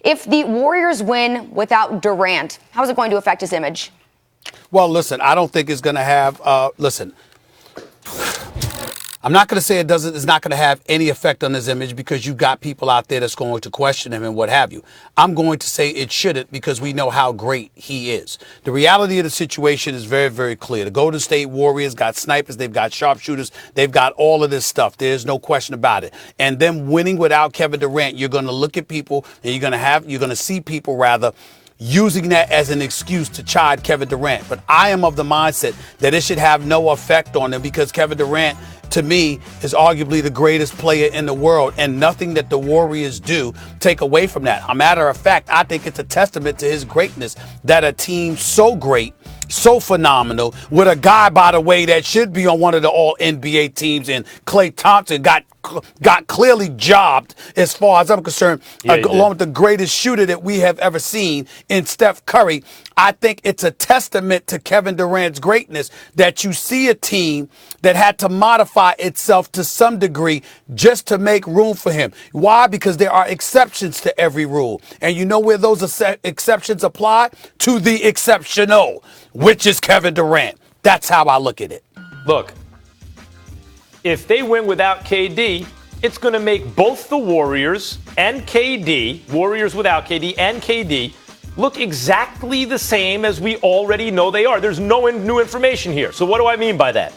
If the Warriors win without Durant, how is it going to affect his image? Well, listen, I don't think it's going to have, I'm not going to say it's not going to have any effect on his image because you've got people out there that's going to question him and what have you. I'm going to say it shouldn't because we know how great he is. The reality of the situation is very, very clear. The Golden State Warriors got snipers, they've got sharpshooters, they've got all of this stuff. There's no question about it. And them winning without Kevin Durant, you're going to look at people and you're going to see people rather using that as an excuse to chide Kevin Durant. But I am of the mindset that it should have no effect on him because Kevin Durant, to me, is arguably the greatest player in the world, and nothing that the Warriors do take away from that. A matter of fact, I think it's a testament to his greatness that a team so great, so phenomenal, with a guy, by the way, that should be on one of the all-NBA teams, and Klay Thompson got clearly jobbed, as far as I'm concerned, along with the greatest shooter that we have ever seen in Steph Curry. I think it's a testament to Kevin Durant's greatness that you see a team that had to modify itself to some degree just to make room for him. Why? Because there are exceptions to every rule. And you know where those exceptions apply? To the exceptional, which is Kevin Durant. That's how I look at it. Look, if they win without KD, it's going to make both the Warriors and KD, Warriors without KD and KD, look exactly the same as we already know they are. There's no new information here. So what do I mean by that?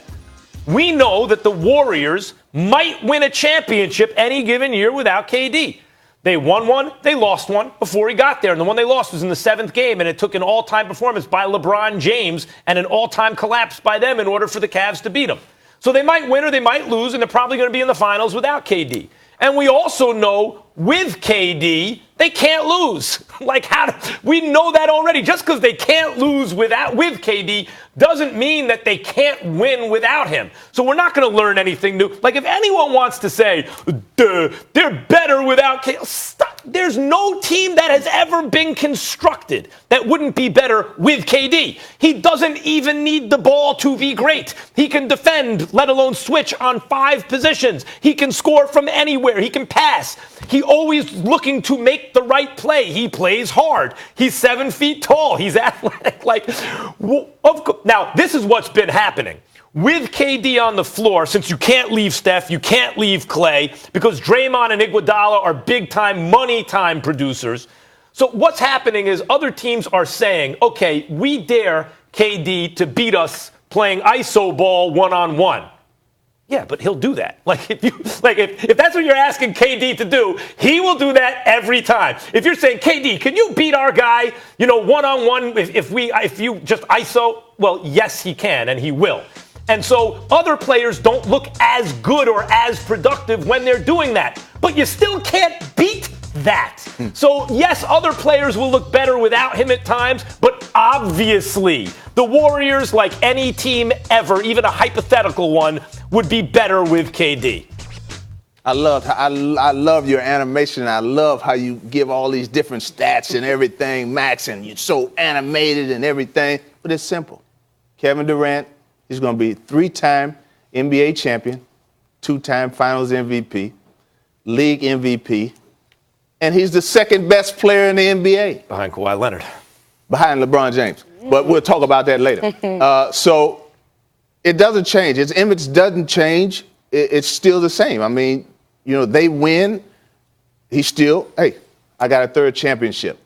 We know that the Warriors might win a championship any given year without KD. They won one, they lost one before he got there. And the one they lost was in the 7th game, and it took an all-time performance by LeBron James and an all-time collapse by them in order for the Cavs to beat them. So they might win or they might lose, and they're probably going to be in the finals without KD. And we also know with KD, they can't lose. We know that already. Just because they can't lose with KD doesn't mean that they can't win without him. So we're not going to learn anything new. Like, if anyone wants to say, they're better without KD, stop. There's no team that has ever been constructed that wouldn't be better with KD. He doesn't even need the ball to be great. He can defend, let alone switch on 5 positions. He can score from anywhere. He can pass. He always looking to make the right play. He plays hard. He's 7 feet tall. He's athletic. Now, this is what's been happening. With KD on the floor, since you can't leave Steph, you can't leave Klay, because Draymond and Iguodala are big-time, money-time producers. So what's happening is other teams are saying, okay, we dare KD to beat us playing iso ball one-on-one. Yeah, but he'll do that. If that's what you're asking KD to do, he will do that every time. If you're saying, KD, can you beat our guy, one-on-one if you just iso? Well, yes, he can, and he will. And so other players don't look as good or as productive when they're doing that. But you still can't beat that. So, yes, other players will look better without him at times, but obviously the Warriors, like any team ever, even a hypothetical one, would be better with KD. I love your animation. I love how you give all these different stats and everything, Max, and you're so animated and everything. But it's simple. Kevin Durant is going to be 3-time NBA champion, 2-time Finals MVP, League MVP, and he's the second best player in the NBA. Behind Kawhi Leonard. Behind LeBron James. But we'll talk about that later. So it doesn't change. Its image doesn't change. It's still the same. I mean, they win. He's still, hey, I got a 3rd championship.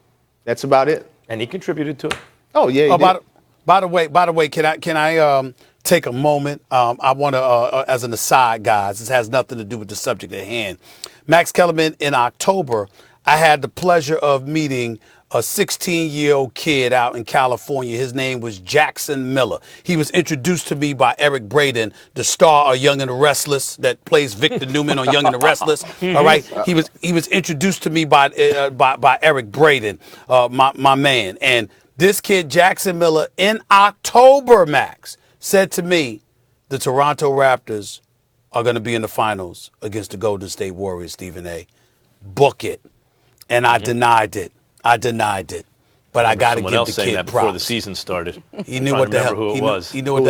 That's about it. And he contributed to it. Oh, yeah, he did. By the way, can I take a moment? I want to, as an aside, guys, this has nothing to do with the subject at hand. Max Kellerman, in October, I had the pleasure of meeting a 16-year-old kid out in California. His name was Jackson Miller. He was introduced to me by Eric Braeden, the star of Young and the Restless that plays Victor Newman on Young and the Restless. All right, he was introduced to me by Eric Braeden, my man. And this kid, Jackson Miller, in October, Max, said to me, the Toronto Raptors are going to be in the finals against the Golden State Warriors, Stephen A. Book it. And I denied it. But I got to give the kid props. Before the season started. He knew what the hell. He knew what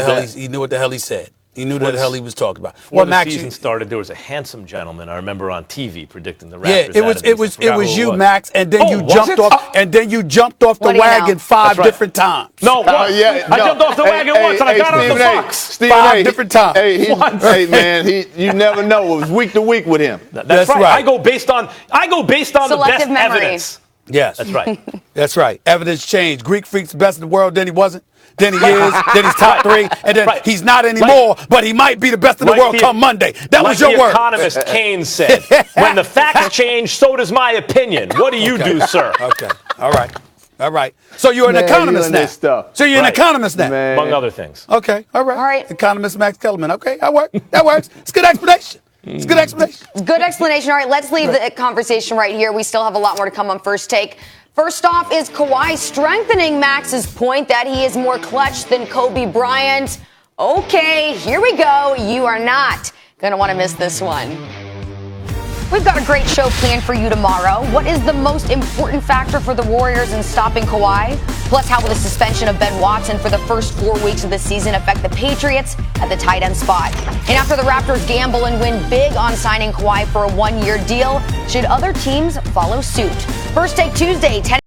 the hell he said. He knew what the hell he was talking about. Before the season started, there was a handsome gentleman I remember on TV predicting the Raptors. Yeah, it was you, Max, and then you jumped off, the wagon five different times. No, I jumped off the wagon once, and I got on the Fox. Five different times. Hey, man, you never know. It was week to week with him. That's right. I go based on the best evidence. Yes, that's right. That's right. Evidence changed. Greek Freak's the best in the world. Then he wasn't. Then he is. Then he's top 3. And then he's not anymore. But he might be the best in the world come Monday. That was your word. The economist Keynes said, "When the facts change, so does my opinion." What do you do, sir? Okay. All right. So you're an economist now. So you're an economist now, among other things. Okay. All right. Economist Max Kellerman. Okay. That works. It's a good explanation. It's a good explanation. Good explanation. All right, let's leave the conversation right here. We still have a lot more to come on First Take. First off, is Kawhi strengthening Max's point that he is more clutch than Kobe Bryant? Okay, here we go. You are not going to want to miss this one. We've got a great show planned for you tomorrow. What is the most important factor for the Warriors in stopping Kawhi? Plus, how will the suspension of Ben Watson for the first 4 weeks of the season affect the Patriots at the tight end spot? And after the Raptors gamble and win big on signing Kawhi for a one-year deal, should other teams follow suit? First Take Tuesday, 10